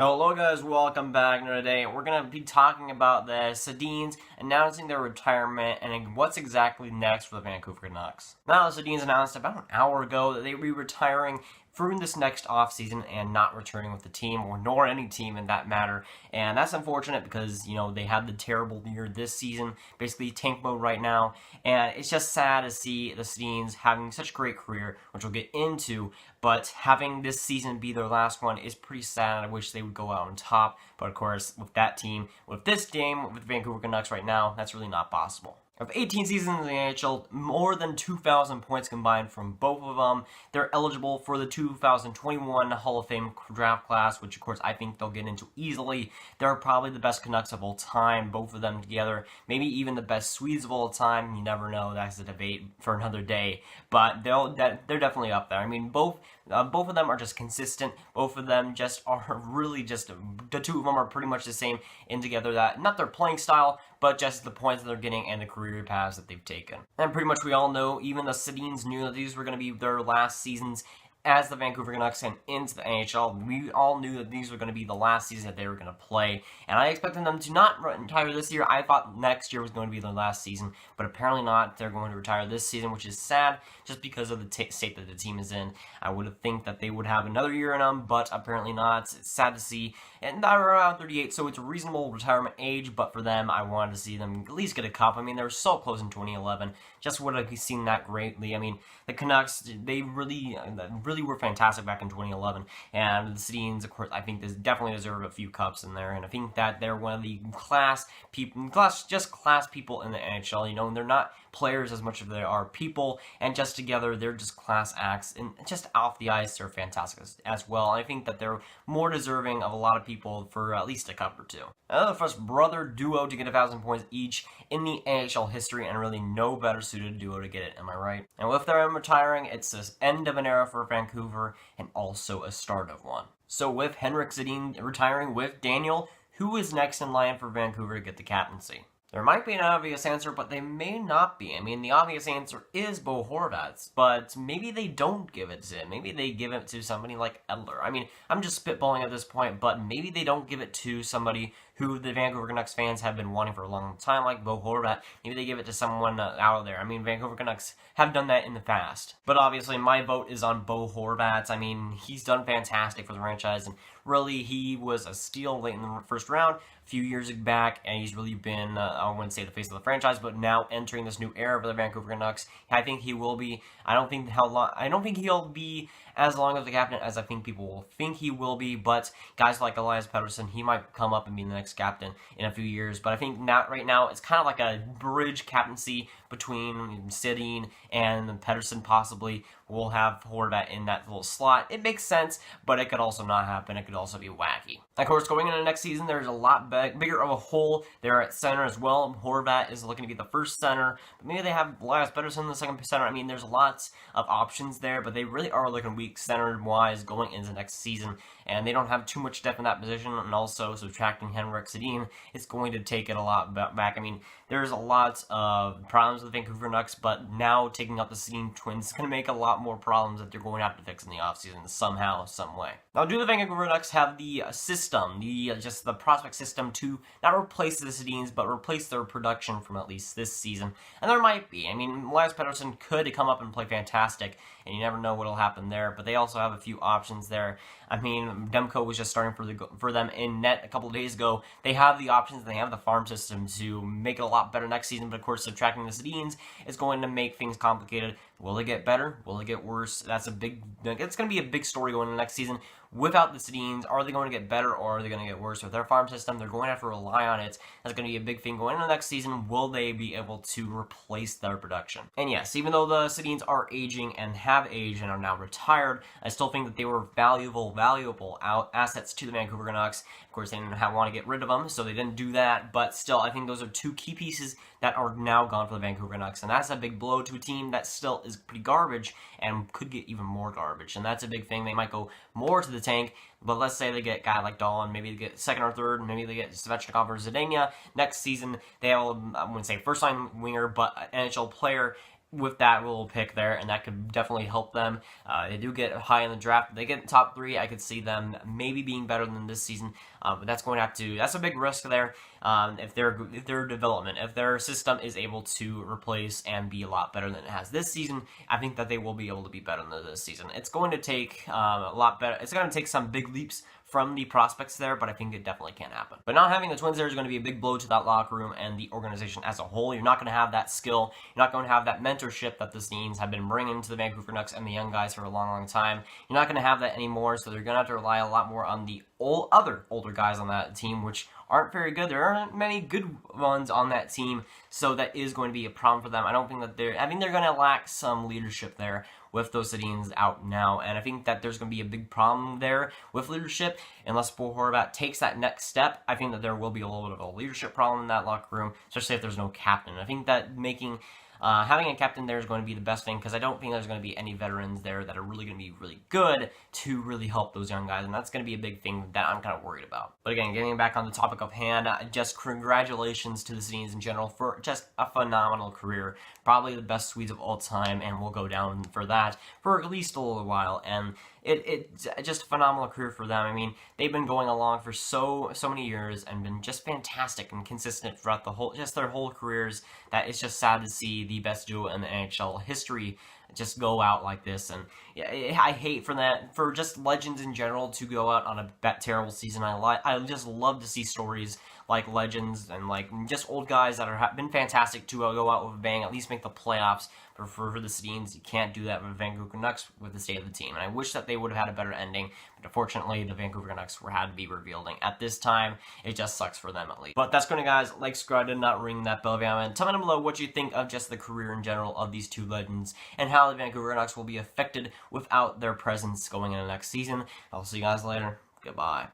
Hello guys, welcome back. Today we're going to be talking about the Sedins announcing their retirement and what's exactly next for the Vancouver Canucks. Now the Sedins announced about an hour ago that they will be retiring for this next offseason and not returning with the team, or nor any team in that matter. And that's unfortunate because, they had the terrible year this season, basically tank mode right now. And it's just sad to see the Sedins having such a great career, which we'll get into, but having this season be their last one is pretty sad. I wish they would go out on top. But of course, with that team, with this team, with the Vancouver Canucks right now, that's really not possible. Of 18 seasons in the NHL, more than 2,000 points combined from both of them. They're eligible for the 2021 Hall of Fame draft class, which of course I think they'll get into easily. They're probably the best Canucks of all time, both of them together. Maybe even the best Swedes of all time. You never know. That's a debate for another day. But they're definitely up there. I mean, both of them are just consistent. Both of them just are really just, the two of them are pretty much the same in together. That not their playing style, but just the points that they're getting and the career paths that they've taken. And pretty much we all know, even the Sedins knew that these were going to be their last seasons as the Vancouver Canucks and into the NHL. We all knew that these were going to be the last season that they were going to play, and I expected them to not retire this year. I thought next year was going to be their last season, but apparently not. They're going to retire this season, which is sad just because of the state that the team is in. I would have think that they would have another year in them, but apparently not. It's sad to see, and they're around 38, so it's a reasonable retirement age, but for them, I wanted to see them at least get a cup. I mean, they were so close in 2011. Just would have seen that greatly. I mean, the Canucks, they really were fantastic back in 2011, and the Sedins, of course, I think they definitely deserve a few cups in there, and I think that they're one of the class people in the NHL. And they're not players as much as they are people, and just together, they're just class acts, and just off the ice, they're fantastic as well. And I think that they're more deserving of a lot of people for at least a cup or two. The first brother duo to get 1,000 points each in the NHL history, and really no better suited duo to get it, am I right? And with them retiring, it's the end of an era for Vancouver, and also a start of one. So with Henrik Sedin retiring with Daniel, who is next in line for Vancouver to get the captaincy? There might be an obvious answer, but they may not be. I mean, the obvious answer is Bo Horvat's, but maybe they don't give it to him. Maybe they give it to somebody like Edler. I mean, I'm just spitballing at this point, but maybe they don't give it to somebody who the Vancouver Canucks fans have been wanting for a long time, like Bo Horvat. Maybe they give it to someone out there. I mean, Vancouver Canucks have done that in the past. But obviously, my vote is on Bo Horvat. I mean, he's done fantastic for the franchise, and really, he was a steal late in the first round a few years back, and he's really been, I wouldn't say the face of the franchise, but now entering this new era for the Vancouver Canucks. I think he will be. I don't think he'll be as long as the captain as I think people will think he will be, but guys like Elias Pettersson, he might come up and be the next captain in a few years. But I think right now it's kind of like a bridge captaincy between Sedin and Pettersson. Possibly we'll have Horvat in that little slot. It makes sense, but it could also not happen. It could also be wacky. Of course, going into next season, there's a lot bigger of a hole there at center as well. Horvat is looking to be the first center, but maybe they have Elias Pettersson the second center. I mean, there's lots of options there, but they really are looking weak center-wise going into next season, and they don't have too much depth in that position, and also subtracting Henrik Sedin is going to take it a lot back. I mean, there's a lot of problems with the Vancouver Canucks, but now taking out the Sedin twins is going to make a lot more problems that they're going to have to fix in the offseason somehow, some way. Now, do the Vancouver Canucks have the system, just the prospect system to not replace the Sedins, but replace their production from at least this season? And there might be. I mean, Elias Pettersson could come up and play fantastic, and you never know what will happen there, but they also have a few options there. I mean, Demko was just starting for them in net a couple of days ago. They have the options, they have the farm system to make it a lot better next season, but of course, subtracting the Sedins is going to make things complicated. Will they get better? Will they get worse? It's going to be a big story going into next season. Without the Sedins, are they going to get better or are they going to get worse? With their farm system, they're going to have to rely on it. That's going to be a big thing going into next season. Will they be able to replace their production? And yes, even though the Sedins are aging and have aged and are now retired, I still think that they were valuable assets to the Vancouver Canucks. Of course, they didn't want to get rid of them, so they didn't do that. But still, I think those are two key pieces that are now gone for the Vancouver Canucks. And that's a big blow to a team that still is pretty garbage and could get even more garbage. And that's a big thing. They might go more to the tank, but let's say they get a guy like Dahlin, maybe they get second or third, maybe they get Svechnikov or Zadania. Next season, they have, I wouldn't say first-line winger, but an NHL player with that little pick there, and that could definitely help them. They do get high in the draft. If they get top 3, I could see them maybe being better than this season, but that's a big risk there. If their development, if their system is able to replace and be a lot better than it has this season, I think that they will be able to be better than this season. It's going to take a lot better. It's going to take some big leaps from the prospects there, but I think it definitely can happen. But not having the Twins there is going to be a big blow to that locker room and the organization as a whole. You're not going to have that skill. You're not going to have that mentorship that the Sedins have been bringing to the Vancouver Canucks and the young guys for a long, long time. You're not going to have that anymore, so they're going to have to rely a lot more on the other older guys on that team, which aren't very good. There aren't many good ones on that team, so that is going to be a problem for them. I think they're going to lack some leadership there with those Sedins out now, and I think that there's going to be a big problem there with leadership. Unless Bo Horvat takes that next step, I think that there will be a little bit of a leadership problem in that locker room, especially if there's no captain. I think that having a captain there is going to be the best thing, because I don't think there's going to be any veterans there that are really going to be really good to really help those young guys, and that's going to be a big thing that I'm kind of worried about. But again, getting back on the topic of hand, just congratulations to the Sedins in general for just a phenomenal career. Probably the best Swedes of all time, and we'll go down for that for at least a little while. And it's just a phenomenal career for them. I mean, they've been going along for so many years and been just fantastic and consistent throughout their whole careers, that it's just sad to see the best duo in the NHL history just go out like this. And I hate for just legends in general to go out on a terrible season. I just love to see stories like legends and like just old guys that have been fantastic to go out with a bang, at least make the playoffs. But for the Sedins, you can't do that with Vancouver Canucks with the state of the team. And I wish that they would have had a better ending, but unfortunately, the Vancouver Canucks had to be rebuilding. At this time, it just sucks for them at least. But that's going to, guys. Like, subscribe, did not ring that bell, and tell me down below what you think of just the career in general of these two legends and how the Vancouver Canucks will be affected without their presence going into next season. I'll see you guys later. Goodbye.